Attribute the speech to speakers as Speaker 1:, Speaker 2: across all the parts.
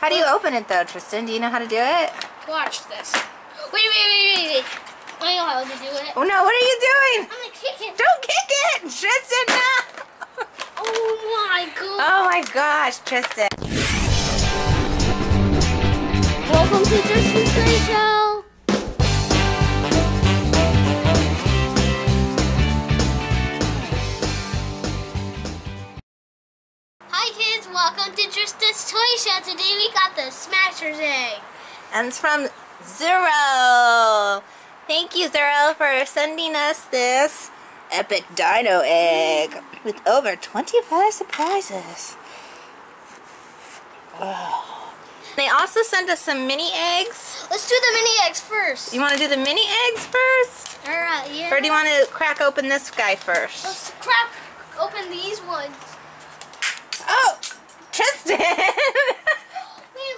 Speaker 1: How do you open it though, Tristan? Do you know how to do it?
Speaker 2: Watch this. Wait. I know how to do it.
Speaker 1: Oh no, what are you doing?
Speaker 2: I'm gonna kick it.
Speaker 1: Don't kick it! Tristan, no!
Speaker 2: Oh my god.
Speaker 1: Oh my gosh, Tristan.
Speaker 2: Welcome to Tristan's Toy Show. Hi kids, welcome to Tristan's Toy Show. Today we got the Smasher's egg.
Speaker 1: And it's from Zero. Thank you, Zero, for sending us this epic dino egg with over 25 surprises. Oh. They also sent us some mini eggs.
Speaker 2: Let's do the mini eggs first.
Speaker 1: You want to do the mini eggs first?
Speaker 2: Alright, yeah.
Speaker 1: Or do you want to crack open this guy first?
Speaker 2: Let's crack open these ones.
Speaker 1: Oh, Tristan!
Speaker 2: Wait,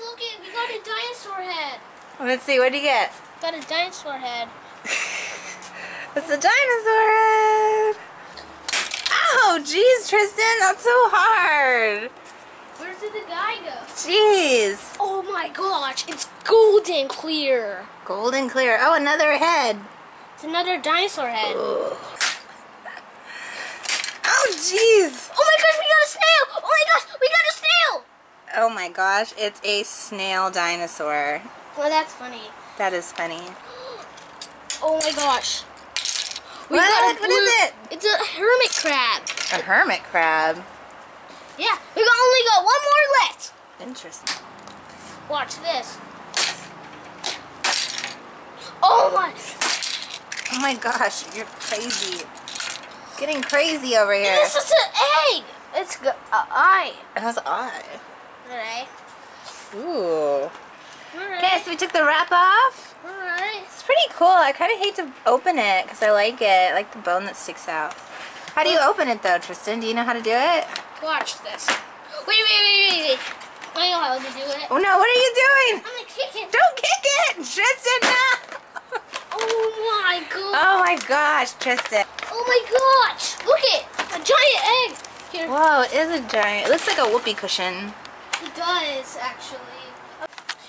Speaker 2: look it, we got a dinosaur head.
Speaker 1: Let's see, what do you get?
Speaker 2: Got a dinosaur head.
Speaker 1: It's a dinosaur head. Oh, jeez, Tristan, that's so hard.
Speaker 2: Where did the guy go?
Speaker 1: Jeez.
Speaker 2: Oh my gosh, it's golden clear.
Speaker 1: Golden clear. Oh, another head.
Speaker 2: It's another dinosaur head.
Speaker 1: Ugh. Oh, jeez.
Speaker 2: Oh my gosh, we got a snail! Oh my gosh, we got a snail!
Speaker 1: Oh my gosh, it's a snail dinosaur.
Speaker 2: Well, that's funny.
Speaker 1: That is funny.
Speaker 2: Oh my gosh.
Speaker 1: What is it?
Speaker 2: It's a hermit crab.
Speaker 1: A hermit crab.
Speaker 2: Yeah, only got one more left.
Speaker 1: Interesting.
Speaker 2: Watch this. Oh my.
Speaker 1: Oh my gosh, you're crazy. Getting crazy over here.
Speaker 2: This is an egg. It's an eye.
Speaker 1: It has an eye.
Speaker 2: Alright.
Speaker 1: Ooh.
Speaker 2: Alright.
Speaker 1: Okay, so we took the wrap off.
Speaker 2: Alright.
Speaker 1: It's pretty cool. I kind of hate to open it because I like it. I like the bone that sticks out. How do you open it though, Tristan? Do you know how to do it?
Speaker 2: Watch this. Wait. I know how to do it.
Speaker 1: Oh no, what are you doing?
Speaker 2: I'm gonna kick it.
Speaker 1: Don't kick it! Tristan, no!
Speaker 2: Oh my god.
Speaker 1: Oh my gosh, Tristan.
Speaker 2: Oh my gosh. Look it. A giant egg. Here.
Speaker 1: Whoa, it is a giant. It looks like a whoopee cushion.
Speaker 2: It does, actually.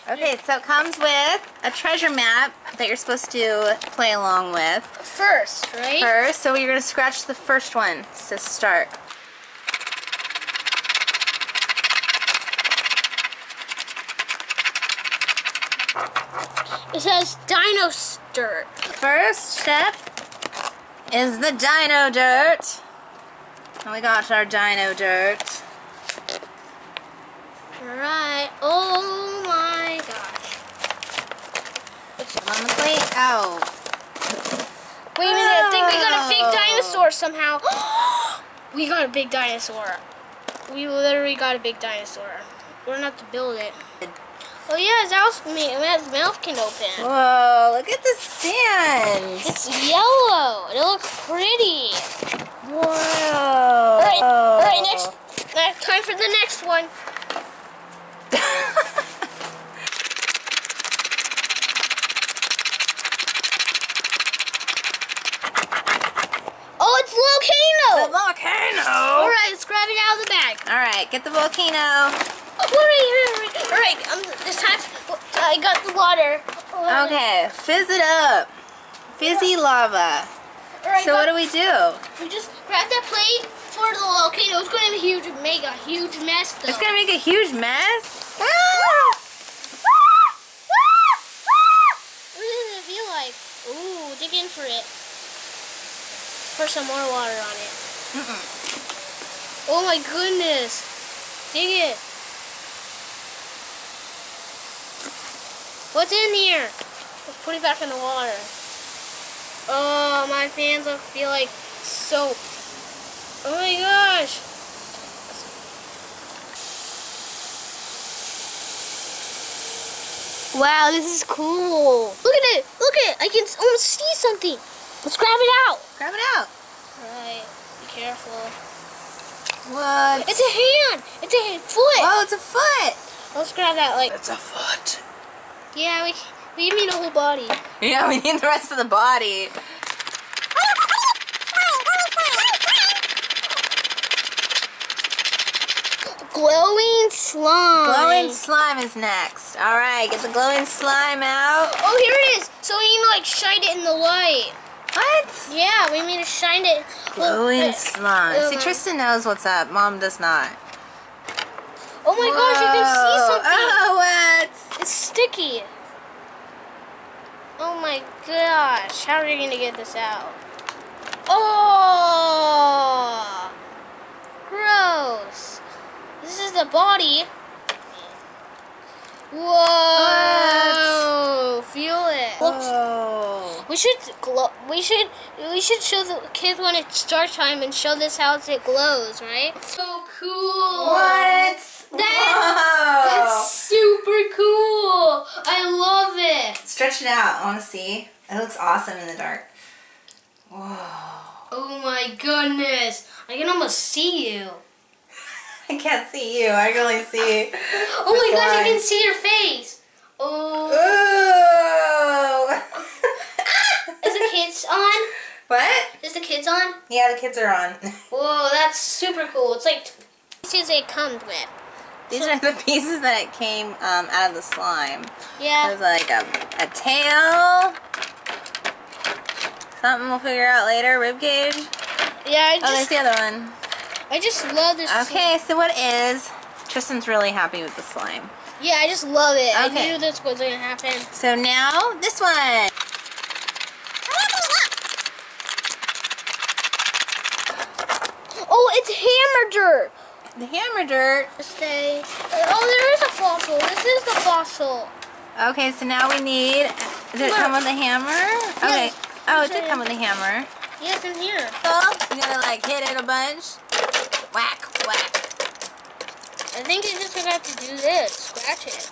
Speaker 1: Okay, so it comes with a treasure map that you're supposed to play along with.
Speaker 2: First, right?
Speaker 1: First, so you're going to scratch the first one to start.
Speaker 2: It says Dino Dirt.
Speaker 1: First step is the dino dirt. And we got our dino dirt.
Speaker 2: Alright. Oh my gosh.
Speaker 1: On the plate. Oh.
Speaker 2: Wait a minute. I think we got a big dinosaur somehow. We got a big dinosaur. We literally got a big dinosaur. We're gonna have to build it. Oh yeah, his mouth can open.
Speaker 1: Whoa, look at the sand.
Speaker 2: It's yellow. It looks pretty.
Speaker 1: Whoa.
Speaker 2: Alright, next. Time for the next one. Oh, it's volcano.
Speaker 1: The volcano.
Speaker 2: Alright, let's grab it out of the bag.
Speaker 1: Alright, get the volcano.
Speaker 2: Alright, this time I got the water.
Speaker 1: Okay, fizz it up. Fizzy lava.
Speaker 2: Alright,
Speaker 1: So what do we do?
Speaker 2: We just grab that plate for the volcano. It's going to make a huge mess though.
Speaker 1: It's gonna make a huge mess.
Speaker 2: What does it feel like? Ooh, dig in for it. Pour some more water on it. Oh my goodness. Dig it. What's in here? Let's put it back in the water. Oh, my hands feel like soap. Oh my gosh. Wow, this is cool. Look at it. Look at it. I can almost see something. Let's grab it out.
Speaker 1: Grab it out.
Speaker 2: Alright, be careful.
Speaker 1: What?
Speaker 2: It's a hand. It's a foot.
Speaker 1: Oh, it's a foot.
Speaker 2: Let's grab that
Speaker 1: It's a foot.
Speaker 2: Yeah, we need the whole body.
Speaker 1: Yeah, we need the rest of the body.
Speaker 2: glowing slime.
Speaker 1: Glowing slime is next. Alright, get the glowing slime out.
Speaker 2: Oh, here it is. So we need to like shine it in the light.
Speaker 1: What?
Speaker 2: Yeah, we need to shine it.
Speaker 1: Glowing slime. See, Tristan knows what's up. Mom does not.
Speaker 2: Oh my gosh, you can see something.
Speaker 1: Oh, what?
Speaker 2: It's sticky. Oh my gosh. How are we going to get this out? Oh! Gross. This is the body. Whoa! Feel it.
Speaker 1: Oh.
Speaker 2: We should show the kids when it's start time and show this how it glows, right? So cool.
Speaker 1: What?
Speaker 2: That's super cool. I love it.
Speaker 1: Stretch it out. I want to see. It looks awesome in the dark. Whoa.
Speaker 2: Oh my goodness. I can almost see you.
Speaker 1: I can't see you. I can only see.
Speaker 2: Oh my gosh, I can see your face. Oh.
Speaker 1: Ooh.
Speaker 2: Is the kids on?
Speaker 1: What?
Speaker 2: Is the kids on?
Speaker 1: Yeah, the kids are on.
Speaker 2: Whoa, that's super cool. It's like pieces it comes with.
Speaker 1: These are the pieces that it came out of the slime.
Speaker 2: Yeah.
Speaker 1: There's like a tail. Something we'll figure out later. Rib cage.
Speaker 2: Yeah,
Speaker 1: There's the other one.
Speaker 2: I just love this.
Speaker 1: Okay, so what is... Tristan's really happy with the slime.
Speaker 2: Yeah, I just love it. I
Speaker 1: Okay.
Speaker 2: knew this was going to happen.
Speaker 1: So now, this one.
Speaker 2: Oh, it's hammer dirt.
Speaker 1: The hammer dirt.
Speaker 2: Stay. Oh, there is a fossil. This is the fossil.
Speaker 1: Okay, so now we need... Did it come with a hammer? Okay. Oh, it did come with a hammer.
Speaker 2: Yes, in here.
Speaker 1: So, you gotta like hit it a bunch. Whack, whack.
Speaker 2: I think you just have to do this. Scratch it.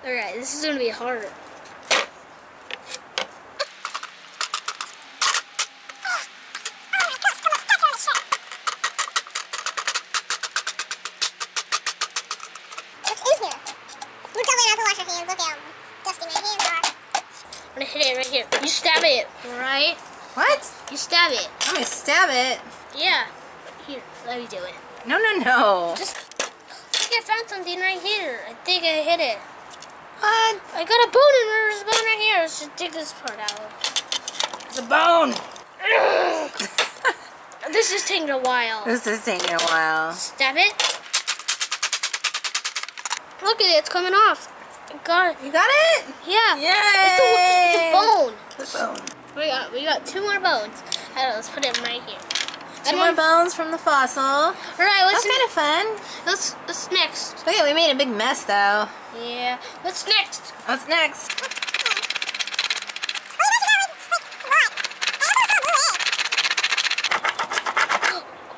Speaker 2: Alright, this is going to be hard.
Speaker 3: What's in here? Look how I have to wash your hands. Look how dusty my hands are.
Speaker 2: I'm going to hit it right here. You stab it, right?
Speaker 1: What?
Speaker 2: You stab it.
Speaker 1: I'm gonna stab it.
Speaker 2: Yeah. Here, let me do it.
Speaker 1: No, no, no.
Speaker 2: Just, I think I found something right here. I think I hit it.
Speaker 1: What?
Speaker 2: I got a bone in there. There's a bone right here. Let's just dig this part out.
Speaker 1: It's a bone.
Speaker 2: This is taking a while.
Speaker 1: This is taking a while.
Speaker 2: Stab it. Look at it. It's coming off. I got it.
Speaker 1: You got it?
Speaker 2: Yeah.
Speaker 1: Yay!
Speaker 2: It's a bone.
Speaker 1: It's a bone.
Speaker 2: We got 2 more bones. Let's put it right here.
Speaker 1: 2 more bones from the fossil.
Speaker 2: All right,
Speaker 1: That's kind of fun.
Speaker 2: What's next?
Speaker 1: Okay, we made a big mess though.
Speaker 2: Yeah. What's next?
Speaker 1: What's next?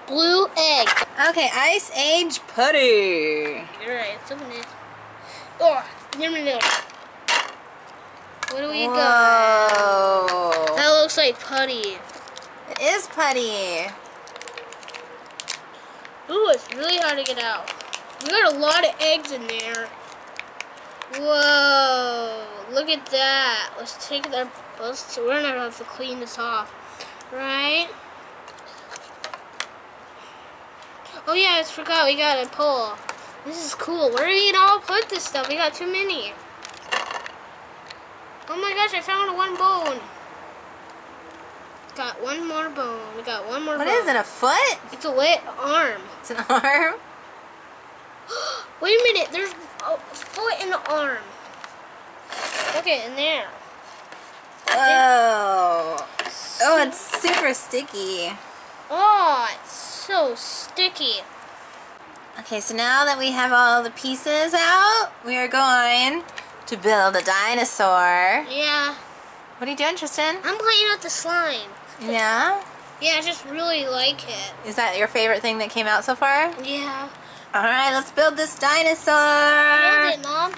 Speaker 2: Blue egg.
Speaker 1: Okay, Ice Age putty.
Speaker 2: You're right. It's open it. Oh, never know. What do we got?
Speaker 1: Whoa.
Speaker 2: That looks like putty.
Speaker 1: It is putty.
Speaker 2: Ooh, it's really hard to get out. We got a lot of eggs in there. Whoa, look at that. Let's take that. We're gonna have to clean this off, right? Oh yeah, I forgot we got a pole. This is cool. Where do we all put this stuff? We got too many. Oh my gosh, I found 1 bone. Got 1 more bone. We got 1 more bone.
Speaker 1: What is it, a foot?
Speaker 2: It's a wet arm.
Speaker 1: It's an arm?
Speaker 2: Wait a minute, there's a foot and an arm. Look at in there.
Speaker 1: Oh. Oh, it's super sticky.
Speaker 2: Oh, it's so sticky.
Speaker 1: Okay, so now that we have all the pieces out, we are going to build a dinosaur.
Speaker 2: Yeah.
Speaker 1: What are you doing, Tristan?
Speaker 2: I'm playing with the slime.
Speaker 1: Yeah?
Speaker 2: Yeah, I just really like it.
Speaker 1: Is that your favorite thing that came out so far?
Speaker 2: Yeah.
Speaker 1: Alright, let's build this dinosaur.
Speaker 2: Build it, Mom.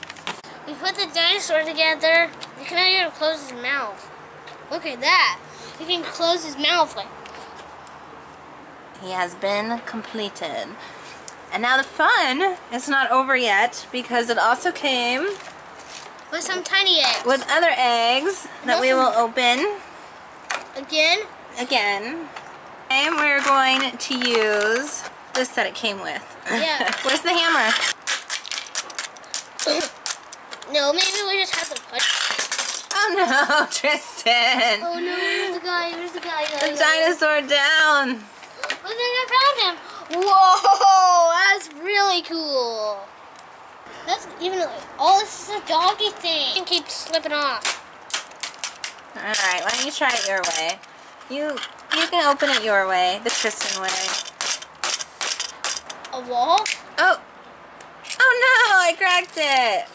Speaker 2: We put the dinosaur together. You can even close his mouth. Look at that. You can close his mouth like.
Speaker 1: He has been completed. And now the fun is not over yet because it also came
Speaker 2: With some tiny eggs.
Speaker 1: with other eggs that we will open
Speaker 2: Again?
Speaker 1: again. And we're going to use this that it came with.
Speaker 2: Yeah.
Speaker 1: Where's the hammer?
Speaker 2: No, maybe we just have to punch.
Speaker 1: Oh no, Tristan.
Speaker 2: Oh no, where's the guy? Where's the guy?
Speaker 1: The dinosaur down.
Speaker 2: I think I found him. Whoa, that's really cool. That's even, oh, this is a doggy thing. It keeps slipping off.
Speaker 1: Alright, why don't you try it your way? You can open it your way, the Tristan way.
Speaker 2: A wall?
Speaker 1: Oh! Oh no, I cracked it!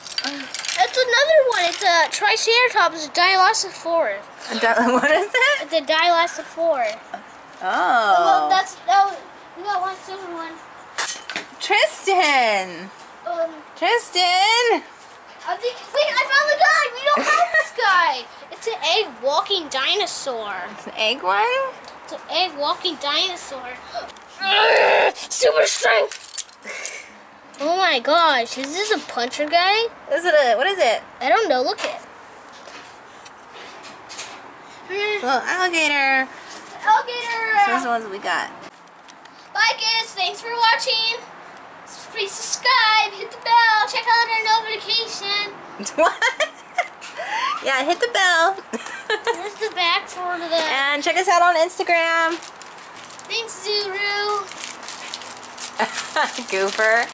Speaker 2: That's another one. It's a Triceratops Dilophosaurus.
Speaker 1: What is it?
Speaker 2: It's a Dilophosaurus.
Speaker 1: Oh.
Speaker 2: We got one silver one.
Speaker 1: Tristan! Tristan!
Speaker 2: Wait, I found the guy! We don't have this guy! It's an egg walking dinosaur.
Speaker 1: It's an egg one?
Speaker 2: It's an egg walking dinosaur. Super strength! Oh my gosh, is this a puncher guy?
Speaker 1: Is it what is it?
Speaker 2: I don't know, look at it.
Speaker 1: Little alligator.
Speaker 2: Alligator!
Speaker 1: So those are the ones that we got.
Speaker 2: Bye kids, thanks for watching. Please subscribe, hit the bell, check out our notification.
Speaker 1: What? Yeah, hit the bell.
Speaker 2: Here's the back for the...
Speaker 1: And check us out on Instagram.
Speaker 2: Thanks, Zuru.
Speaker 1: Goofer.